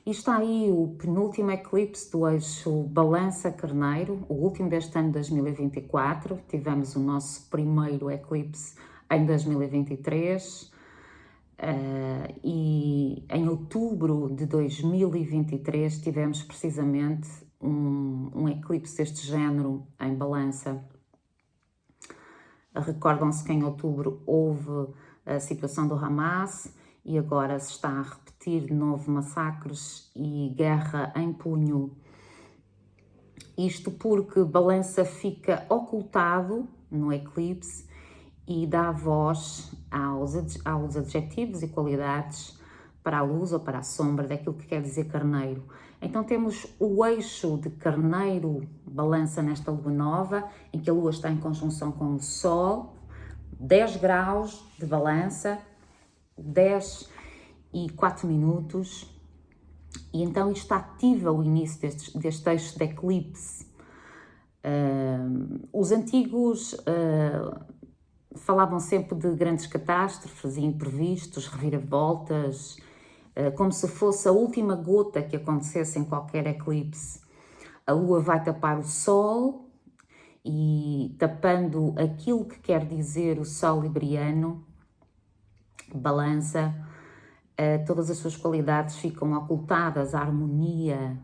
E está aí o penúltimo eclipse do eixo Balança-Carneiro, o último deste ano 2024. Tivemos o nosso primeiro eclipse em 2023 e em outubro de 2023 tivemos precisamente um eclipse deste género em Balança. Recordam-se que em outubro houve a situação do Hamas e agora se está a repetir de novo massacres e guerra em punho. Isto porque Balança fica ocultado no eclipse e dá voz aos adjetivos e qualidades para a luz ou para a sombra daquilo que quer dizer carneiro. Então temos o eixo de Carneiro Balança nesta lua nova, em que a lua está em conjunção com o Sol, 10 graus de Balança, 10 e 4 minutos, e então isto ativa o início deste eixo de eclipse. Os antigos falavam sempre de grandes catástrofes e imprevistos, reviravoltas, como se fosse a última gota que acontecesse em qualquer eclipse. A lua vai tapar o sol e tapando aquilo que quer dizer o sol libriano, Balança, todas as suas qualidades ficam ocultadas, a harmonia,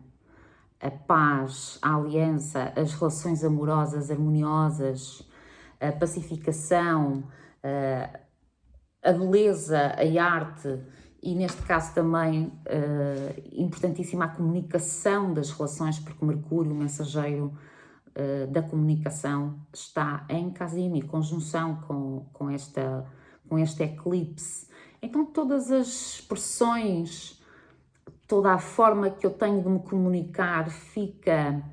a paz, a aliança, as relações amorosas harmoniosas, a pacificação, a beleza, a arte e neste caso também importantíssima a comunicação das relações, porque Mercúrio, o mensageiro da comunicação, está em Casimi, conjunção com este eclipse. Então todas as expressões, toda a forma que eu tenho de me comunicar fica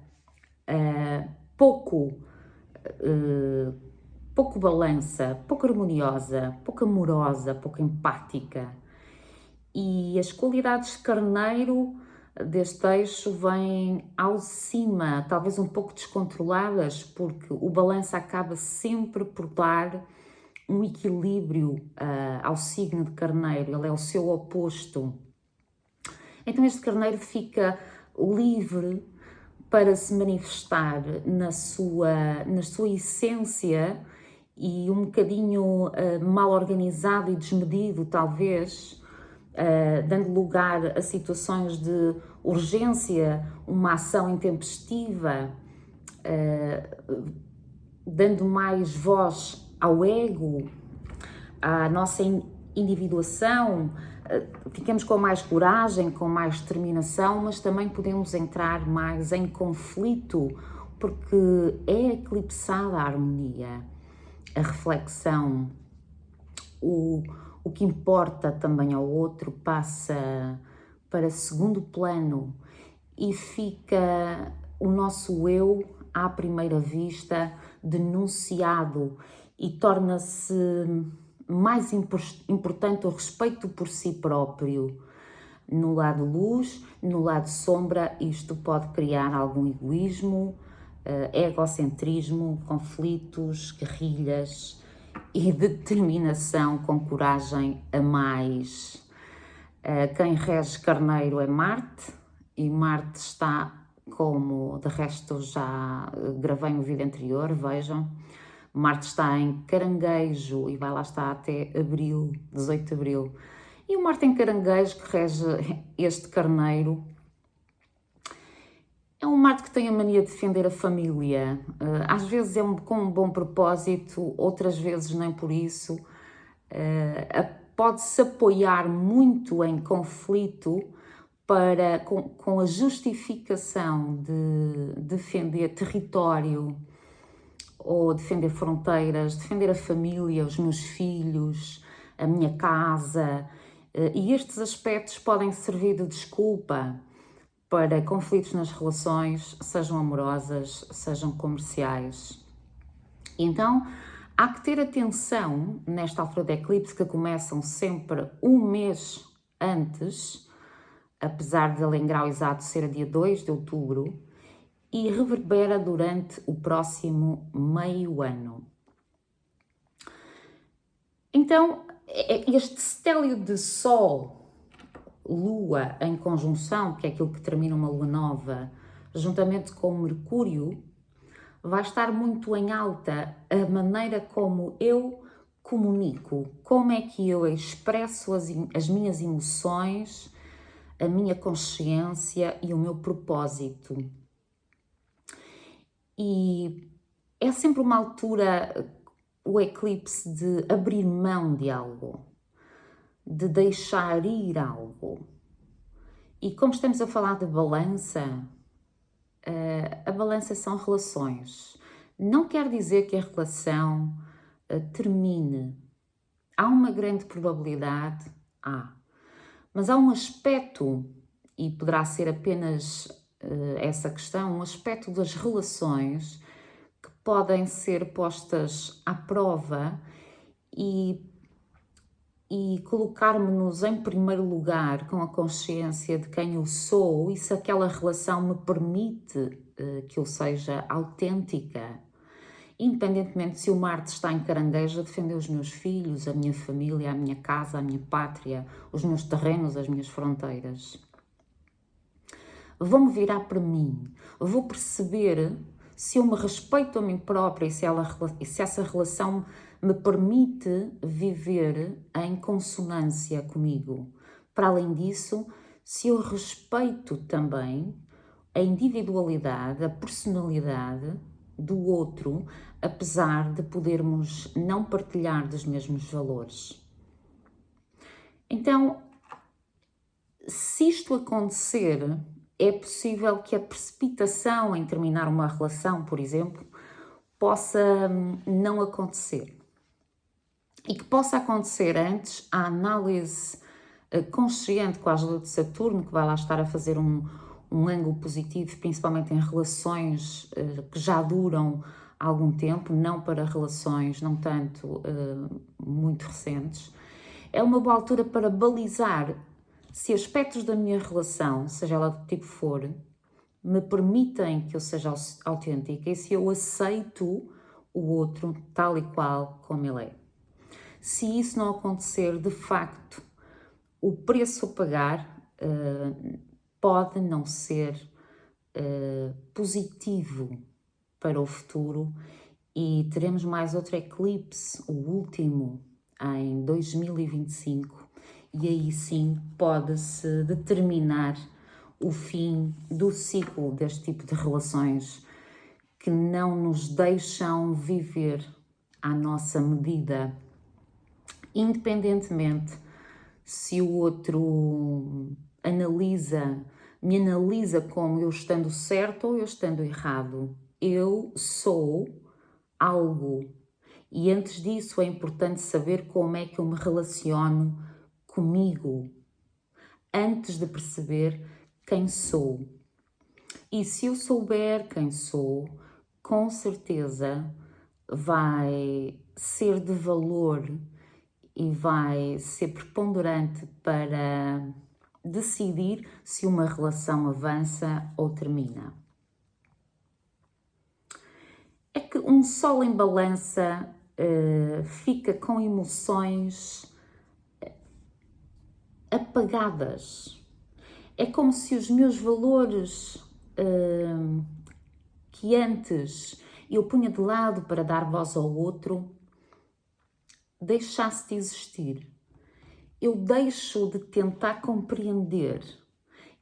pouco balança, pouco harmoniosa, pouco amorosa, pouco empática. E as qualidades de carneiro deste eixo vêm ao cima, talvez um pouco descontroladas, porque o balança acaba sempre por dar um equilíbrio ao signo de carneiro, ele é o seu oposto. Então este carneiro fica livre para se manifestar na sua essência e um bocadinho mal organizado e desmedido, talvez, dando lugar a situações de urgência, uma ação intempestiva, dando mais voz ao ego, à nossa individuação, ficamos com mais coragem, com mais determinação, mas também podemos entrar mais em conflito, porque é eclipsada a harmonia, a reflexão, o que importa também ao outro passa para segundo plano e fica o nosso eu à primeira vista denunciado e torna-se mais importante o respeito por si próprio. No lado luz, no lado sombra, isto pode criar algum egoísmo, egocentrismo, conflitos, guerrilhas e determinação com coragem a mais. Quem rege Carneiro é Marte e Marte está, como de resto já gravei no vídeo anterior, vejam, Marte está em Caranguejo e vai lá estar até abril, 18 de abril. E o Marte em Caranguejo, que rege este Carneiro, é um Marte que tem a mania de defender a família. Às vezes é com um bom propósito, outras vezes nem por isso. Pode-se apoiar muito em conflito com a justificação de defender território ou defender fronteiras, defender a família, os meus filhos, a minha casa. E estes aspectos podem servir de desculpa para conflitos nas relações, sejam amorosas, sejam comerciais. Então, há que ter atenção nesta altura de eclipse, que começam sempre um mês antes, apesar de ele em grau exato ser a dia 2 de outubro, e reverbera durante o próximo meio ano. Então, este stélio de Sol Lua em conjunção, que é aquilo que termina uma lua nova, juntamente com Mercúrio, vai estar muito em alta a maneira como eu comunico, como é que eu expresso as minhas emoções, a minha consciência e o meu propósito. E é sempre uma altura, o eclipse, de abrir mão de algo, de deixar ir algo. E como estamos a falar de balança, a balança são relações. Não quer dizer que a relação termine. Há uma grande probabilidade, mas há um aspecto, e poderá ser apenas essa questão, um aspecto das relações que podem ser postas à prova e colocar-me-nos em primeiro lugar com a consciência de quem eu sou e se aquela relação me permite que eu seja autêntica. Independentemente se o Marte está em Caranguejo a defender os meus filhos, a minha família, a minha casa, a minha pátria, os meus terrenos, as minhas fronteiras. Vou-me virar para mim, vou perceber se eu me respeito a mim própria e se essa relação me permite viver em consonância comigo. Para além disso, se eu respeito também a individualidade, a personalidade do outro, apesar de podermos não partilhar dos mesmos valores. Então, se isto acontecer, é possível que a precipitação em terminar uma relação, por exemplo, possa não acontecer. E que possa acontecer antes a análise consciente com a ajuda de Saturno, que vai lá estar a fazer um ângulo positivo, principalmente em relações que já duram algum tempo, não para relações não tanto muito recentes. É uma boa altura para balizar se aspectos da minha relação, seja ela de tipo for, me permitem que eu seja autêntica e se eu aceito o outro tal e qual como ele é. Se isso não acontecer, de facto, o preço a pagar pode não ser positivo para o futuro e teremos mais outro eclipse, o último, em 2025, e aí sim pode-se determinar o fim do ciclo deste tipo de relações que não nos deixam viver à nossa medida, independentemente se o outro me analisa como eu estando certo ou eu estando errado. Eu sou algo e antes disso é importante saber como é que eu me relaciono comigo, antes de perceber quem sou. E se eu souber quem sou, com certeza vai ser de valor e vai ser preponderante para decidir se uma relação avança ou termina. É que um Sol em Balança fica com emoções apagadas. É como se os meus valores que antes eu punha de lado para dar voz ao outro, deixasse de existir. Eu deixo de tentar compreender,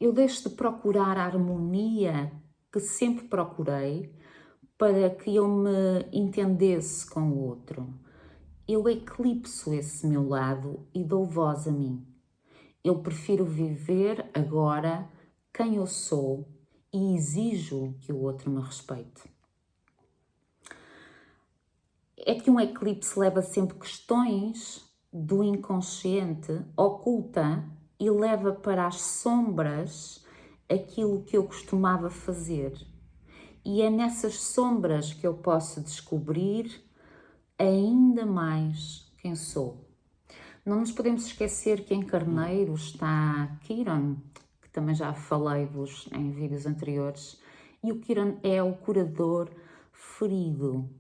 eu deixo de procurar a harmonia que sempre procurei para que eu me entendesse com o outro. Eu eclipso esse meu lado e dou voz a mim. Eu prefiro viver agora quem eu sou e exijo que o outro me respeite. É que um eclipse leva sempre questões do inconsciente, oculta e leva para as sombras aquilo que eu costumava fazer. E é nessas sombras que eu posso descobrir ainda mais quem sou. Não nos podemos esquecer que em Carneiro está Quiron, que também já falei-vos em vídeos anteriores, e o Quiron é o curador ferido.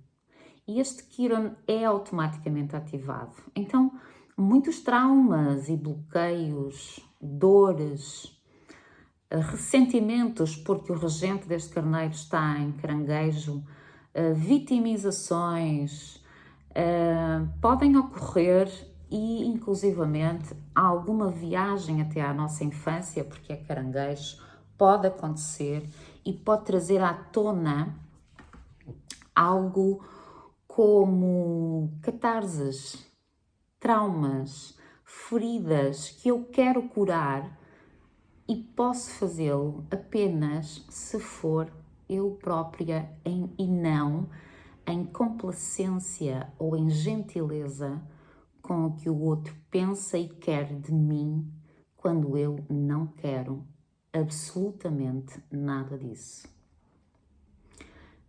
E este Quiron é automaticamente ativado. Então, muitos traumas e bloqueios dores, ressentimentos, porque o regente deste carneiro está em caranguejo, vitimizações, podem ocorrer e, inclusivamente, alguma viagem até à nossa infância, porque é caranguejo, pode acontecer e pode trazer à tona algo como catarses, traumas, feridas que eu quero curar e posso fazê-lo apenas se for eu própria e não em complacência ou em gentileza com o que o outro pensa e quer de mim, quando eu não quero absolutamente nada disso.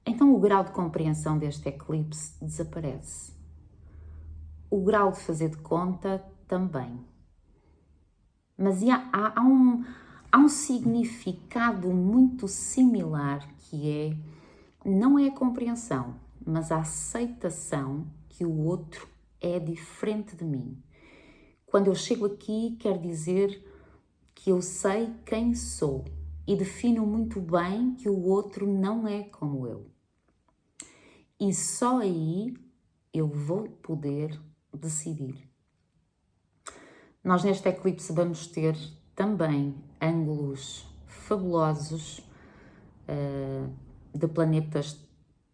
Então o grau de compreensão deste eclipse desaparece. O grau de fazer de conta também. Mas há um significado muito similar que não é a compreensão, mas a aceitação que o outro é diferente de mim. Quando eu chego aqui, quer dizer que eu sei quem sou e defino muito bem que o outro não é como eu. E só aí eu vou poder decidir. Nós neste eclipse vamos ter também ângulos fabulosos de planetas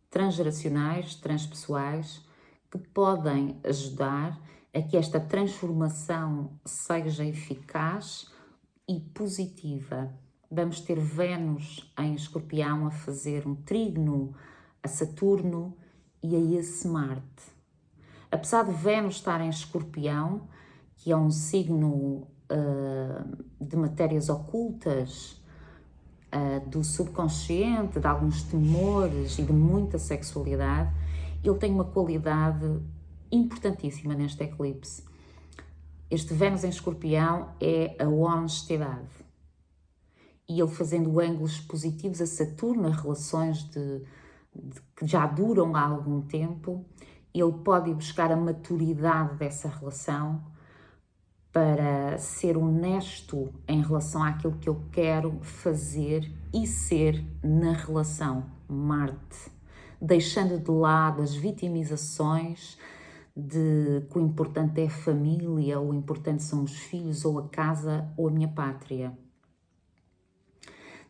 transgeracionais, transpessoais, que podem ajudar a que esta transformação seja eficaz e positiva. Vamos ter Vênus em Escorpião a fazer um trígono a Saturno e a esse Marte. Apesar de Vênus estar em Escorpião, que é um signo de matérias ocultas, do subconsciente, de alguns temores e de muita sexualidade, ele tem uma qualidade importantíssima neste eclipse. Este Vênus em Escorpião é a honestidade. E ele fazendo ângulos positivos a Saturno, a relações que já duram há algum tempo, ele pode ir buscar a maturidade dessa relação para ser honesto em relação àquilo que eu quero fazer e ser na relação. Marte, deixando de lado as vitimizações de que o importante é a família, ou o importante são os filhos, ou a casa, ou a minha pátria.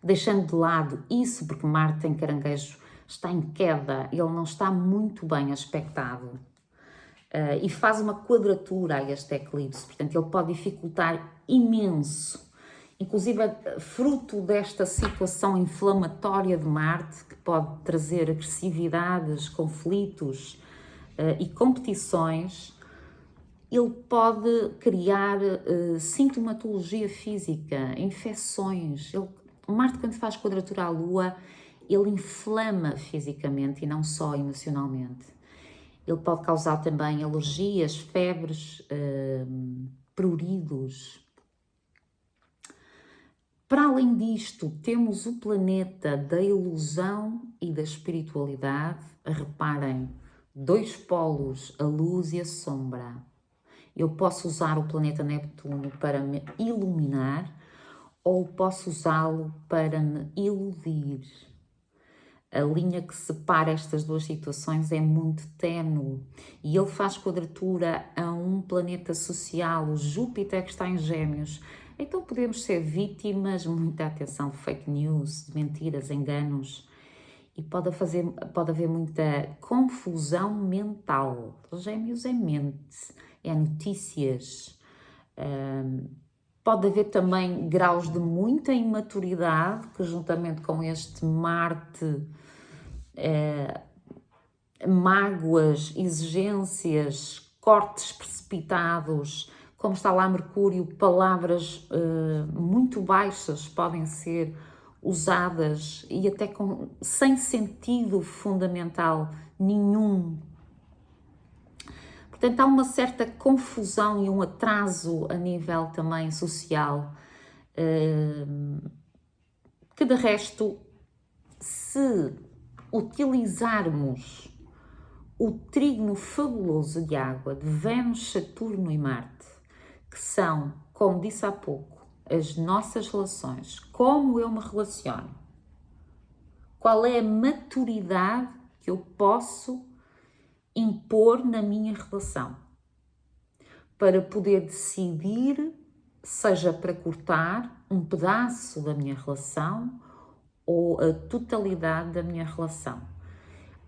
Deixando de lado isso, porque Marte em Caranguejo está em queda, ele não está muito bem aspectado. E faz uma quadratura a este eclipse, portanto ele pode dificultar imenso, inclusive fruto desta situação inflamatória de Marte, que pode trazer agressividades, conflitos e competições. Ele pode criar sintomatologia física, infecções. Marte, quando faz quadratura à Lua, ele inflama fisicamente e não só emocionalmente. Ele pode causar também alergias, febres, pruridos. Para além disto, temos o planeta da ilusão e da espiritualidade. Reparem, dois polos, a luz e a sombra. Eu posso usar o planeta Neptuno para me iluminar ou posso usá-lo para me iludir. A linha que separa estas duas situações é muito ténue e ele faz quadratura a um planeta social, o Júpiter, que está em Gêmeos. Então podemos ser vítimas, muita atenção, de fake news, de mentiras, enganos, e pode haver muita confusão mental. Gêmeos é mente, é notícias. Pode haver também graus de muita imaturidade, que juntamente com este Marte, mágoas, exigências, cortes precipitados, como está lá Mercúrio, palavras muito baixas podem ser usadas e até sem sentido fundamental nenhum. Portanto, há uma certa confusão e um atraso a nível também social, que de resto, se utilizarmos o trígono fabuloso de água de Vênus, Saturno e Marte, que são, como disse há pouco, as nossas relações, como eu me relaciono, qual é a maturidade que eu posso impor na minha relação para poder decidir, seja para cortar um pedaço da minha relação ou a totalidade da minha relação.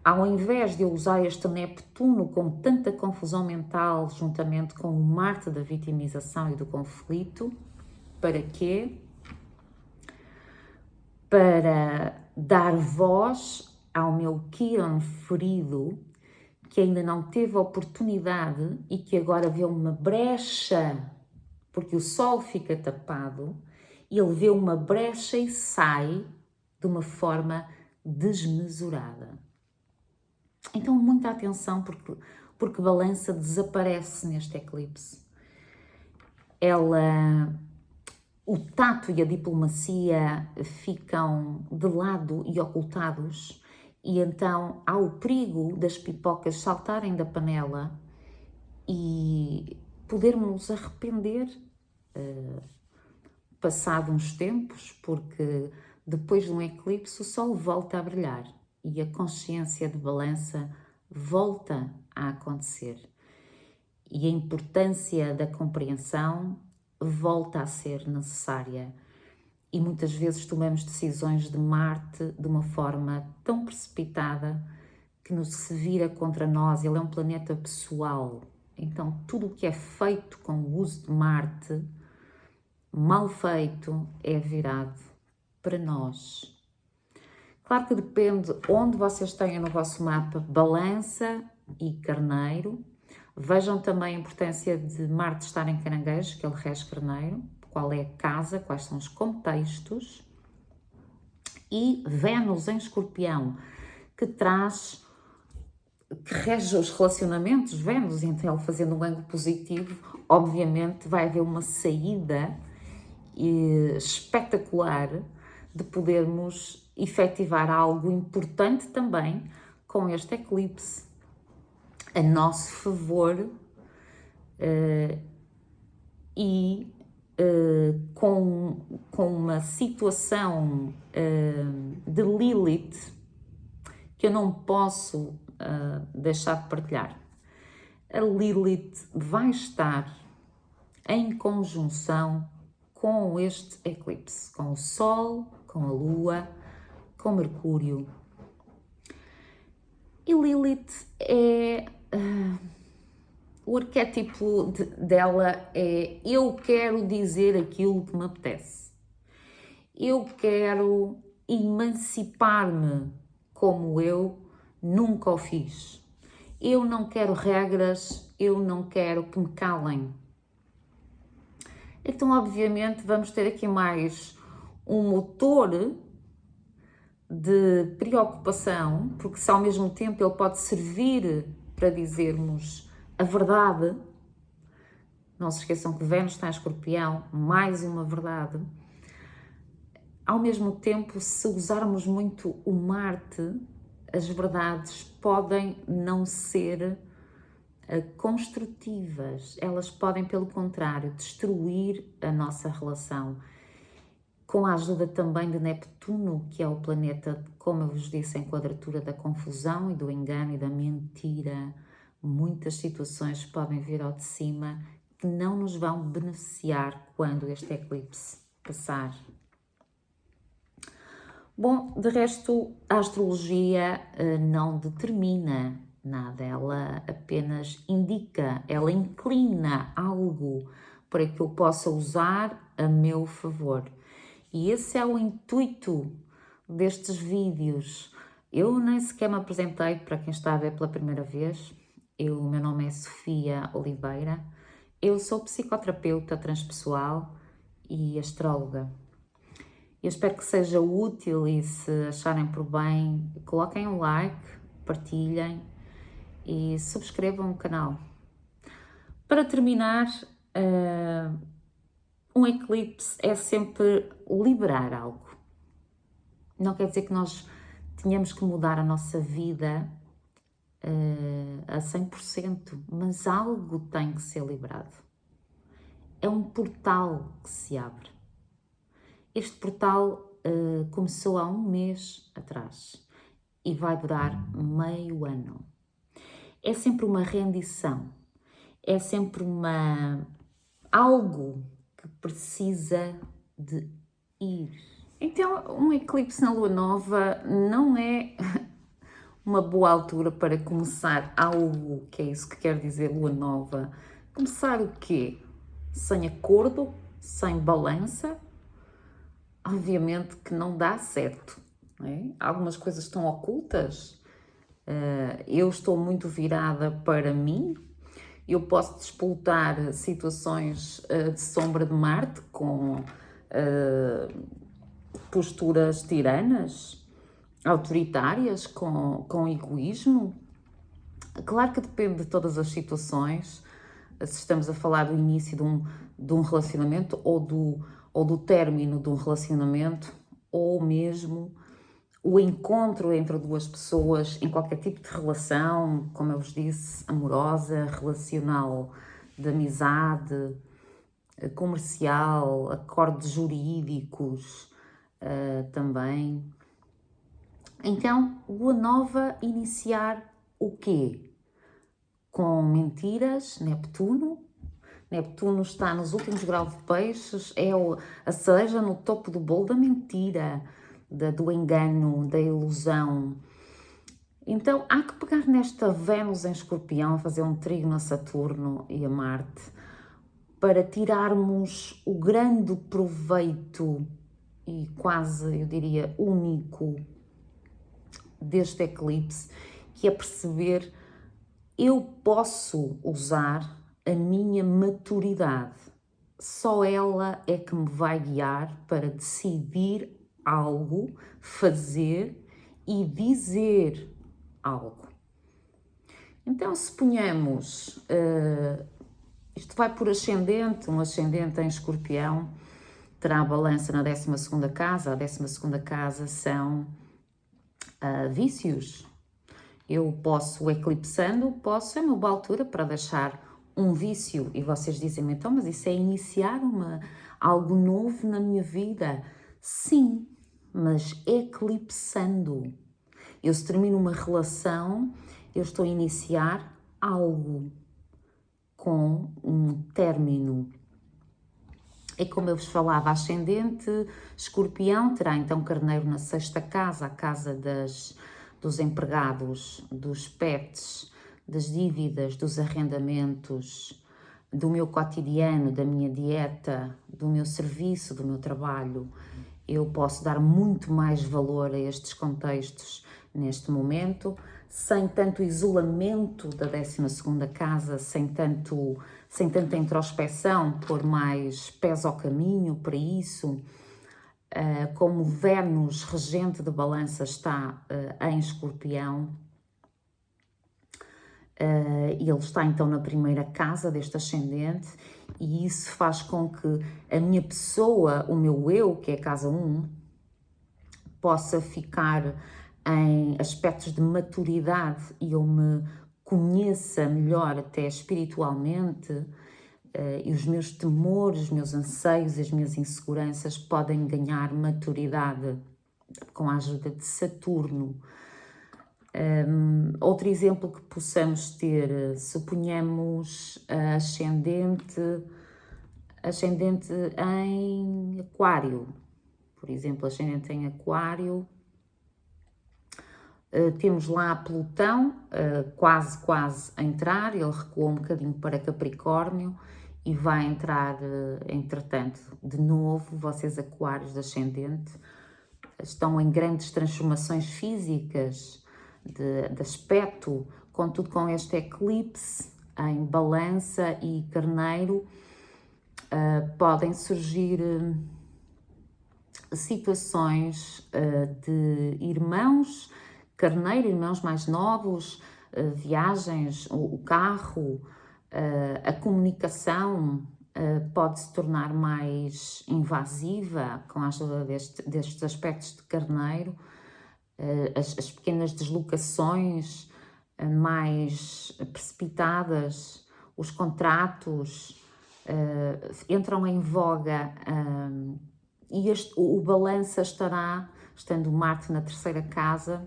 Ao invés de eu usar este Neptuno com tanta confusão mental, juntamente com o Marte da vitimização e do conflito, para quê? Para dar voz ao meu Quiron ferido, que ainda não teve oportunidade e que agora vê uma brecha, porque o Sol fica tapado, e ele vê uma brecha e sai de uma forma desmesurada. Então, muita atenção, porque Balança desaparece neste eclipse. O tato e a diplomacia ficam de lado e ocultados, e então há o perigo das pipocas saltarem da panela e podermos arrepender passado uns tempos, porque depois de um eclipse o Sol volta a brilhar e a consciência de Balança volta a acontecer. E a importância da compreensão volta a ser necessária. E muitas vezes tomamos decisões de Marte de uma forma tão precipitada que nos se vira contra nós. Ele é um planeta pessoal. Então, tudo o que é feito com o uso de Marte, mal feito, é virado para nós. Claro que depende onde vocês tenham no vosso mapa Balança e Carneiro. Vejam também a importância de Marte estar em Caranguejo, que ele rege Carneiro, qual é a casa, quais são os contextos. E Vênus em Escorpião, que rege os relacionamentos. Vênus, então, ele fazendo um ângulo positivo, obviamente vai haver uma saída espetacular de podermos efetivar algo importante também com este eclipse a nosso favor com uma situação de Lilith que eu não posso deixar de partilhar. A Lilith vai estar em conjunção com este eclipse, com o Sol, com a Lua, com Mercúrio. E Lilith é... o arquétipo dela é: eu quero dizer aquilo que me apetece. Eu quero emancipar-me como eu nunca o fiz. Eu não quero regras, eu não quero que me calem. Então, obviamente, vamos ter aqui mais um motor de preocupação, porque se ao mesmo tempo ele pode servir para dizermos a verdade, não se esqueçam que Vênus está em Escorpião, mais uma verdade. Ao mesmo tempo, se usarmos muito o Marte, as verdades podem não ser construtivas, elas podem, pelo contrário, destruir a nossa relação. Com a ajuda também de Neptuno, que é o planeta, como eu vos disse, em quadratura da confusão e do engano e da mentira, muitas situações podem vir ao de cima que não nos vão beneficiar quando este eclipse passar. Bom, de resto, a astrologia não determina nada, ela apenas indica, ela inclina algo para que eu possa usar a meu favor. E esse é o intuito destes vídeos. Eu nem sequer me apresentei para quem está a ver pela primeira vez. O meu nome é Sofia Oliveira. Eu sou psicoterapeuta transpessoal e astróloga. Eu espero que seja útil e, se acharem por bem, coloquem um like, partilhem e subscrevam o canal. Para terminar, um eclipse é sempre liberar algo. Não quer dizer que nós tenhamos que mudar a nossa vida a 100%, mas algo tem que ser liberado. É um portal que se abre. Este portal começou há um mês atrás e vai durar meio ano. É sempre uma rendição, é sempre algo que precisa de ir. Então, um eclipse na lua nova não é uma boa altura para começar algo, que é isso que quer dizer lua nova. Começar o quê? Sem acordo, sem balança? Obviamente que não dá certo, não é? Algumas coisas estão ocultas. Eu estou muito virada para mim. Eu posso disputar situações de sombra de Marte com posturas tiranas, autoritárias, com egoísmo. Claro que depende de todas as situações, se estamos a falar do início de um relacionamento ou do término de um relacionamento, ou mesmo o encontro entre duas pessoas em qualquer tipo de relação, como eu vos disse, amorosa, relacional, de amizade, comercial, acordos jurídicos também. Então, lua nova iniciar o quê? Com mentiras, Neptuno. Neptuno está nos últimos graus de peixes, é a cereja no topo do bolo da mentira, do engano, da ilusão. Então, há que pegar nesta Vênus em Escorpião, fazer um trígono a Saturno e a Marte, para tirarmos o grande proveito e quase, eu diria, único deste eclipse, que é perceber: eu posso usar a minha maturidade, só ela é que me vai guiar para decidir algo, fazer e dizer algo. Então, se ponhamos, isto vai por ascendente, um ascendente em Escorpião, terá a balança na 12ª casa, a 12ª casa são vícios. Eu posso, eclipsando, é uma boa altura para deixar um vício. E vocês dizem-me, então, mas isso é iniciar algo novo na minha vida? Sim, mas eclipsando. Eu, se termino uma relação, eu estou a iniciar algo com um término. E como eu vos falava, ascendente Escorpião terá então Carneiro na 6ª casa, a casa dos empregados, dos pets, das dívidas, dos arrendamentos, do meu cotidiano, da minha dieta, do meu serviço, do meu trabalho. Eu posso dar muito mais valor a estes contextos neste momento, sem tanto isolamento da 12ª casa, sem tanta introspeção, pôr mais pés ao caminho para isso. Como Vênus, regente de balança, está em Escorpião, ele está então na 1ª casa deste ascendente, e isso faz com que a minha pessoa, o meu eu, que é a casa 1, possa ficar em aspectos de maturidade e eu me conheça melhor até espiritualmente, e os meus temores, os meus anseios, as minhas inseguranças podem ganhar maturidade com a ajuda de Saturno. Outro exemplo que possamos ter, suponhamos ascendente em Aquário, por exemplo, ascendente em Aquário, temos lá Plutão, quase a entrar, ele recuou um bocadinho para Capricórnio e vai entrar, entretanto, de novo. Vocês Aquários de ascendente estão em grandes transformações físicas, de aspecto, contudo com este eclipse em Balança e Carneiro, podem surgir situações de irmãos, Carneiro, irmãos mais novos, viagens, o carro, a comunicação pode se tornar mais invasiva com a ajuda destes aspectos de Carneiro, as pequenas deslocações mais precipitadas, os contratos entram em voga e o balança estará, estando Marte na terceira casa,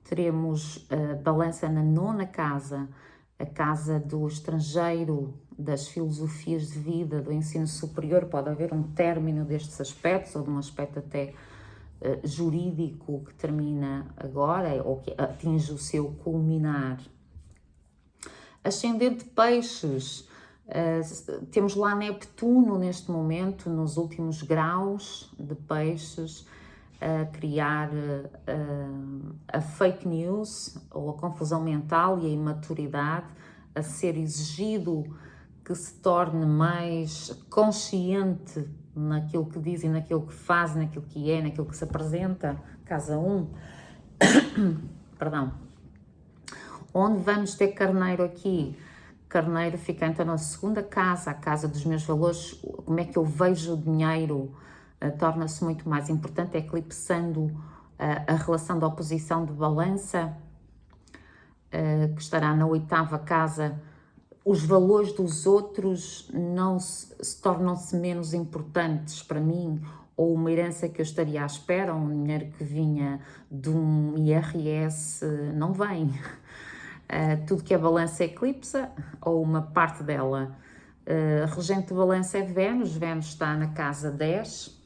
teremos balança na nona casa, a casa do estrangeiro, das filosofias de vida, do ensino superior. Pode haver um término destes aspectos, ou de um aspecto até jurídico que termina agora, ou que atinge o seu culminar. Ascendente Peixes, temos lá Neptuno neste momento, nos últimos graus de Peixes, a criar a fake news, ou a confusão mental e a imaturidade, a ser exigido que se torne mais consciente naquilo que diz e naquilo que faz, naquilo que é, naquilo que se apresenta. Casa 1, perdão. Onde vamos ter Carneiro aqui? Carneiro fica então na segunda casa, a casa dos meus valores. Como é que eu vejo o dinheiro torna-se muito mais importante, eclipsando a relação de oposição de balança, que estará na oitava casa. Os valores dos outros não se tornam-se menos importantes para mim, ou uma herança que eu estaria à espera, um dinheiro que vinha de um IRS não vem. Tudo que é balança eclipsa, ou uma parte dela. Regente de balança é Vênus, Vênus está na casa 10.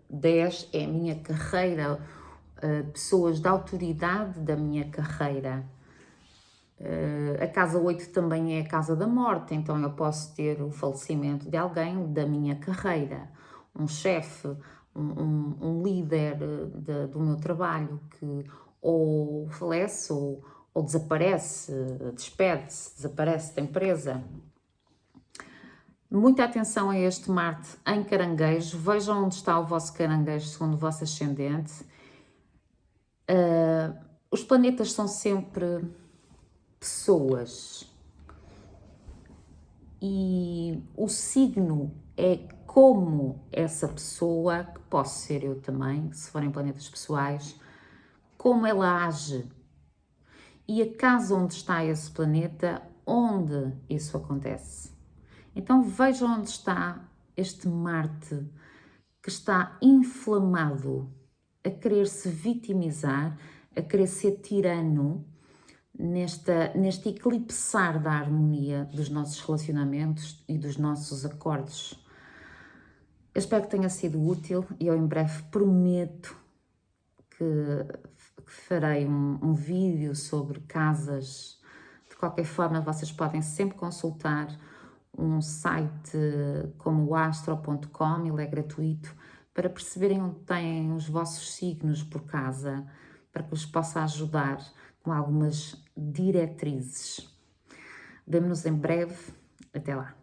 10 é a minha carreira, pessoas da autoridade da minha carreira. A casa 8 também é a casa da morte, então eu posso ter o falecimento de alguém da minha carreira, um chefe, um líder do meu trabalho que ou falece ou desaparece, despede-se, desaparece da empresa. Muita atenção a este Marte em Caranguejo. Vejam onde está o vosso Caranguejo segundo o vosso ascendente. Os planetas são sempre pessoas. E o signo é como essa pessoa, que posso ser eu também, se forem planetas pessoais, como ela age. E a casa onde está esse planeta, onde isso acontece. Então vejam onde está este Marte que está inflamado, a querer se vitimizar, a querer ser tirano, neste eclipsar da harmonia dos nossos relacionamentos e dos nossos acordos. Eu espero que tenha sido útil e eu em breve prometo que farei um vídeo sobre casas. De qualquer forma, vocês podem sempre consultar um site como o astro.com, ele é gratuito, para perceberem onde têm os vossos signos por casa, para que vos possa ajudar com algumas diretrizes. Vemo-nos em breve. Até lá.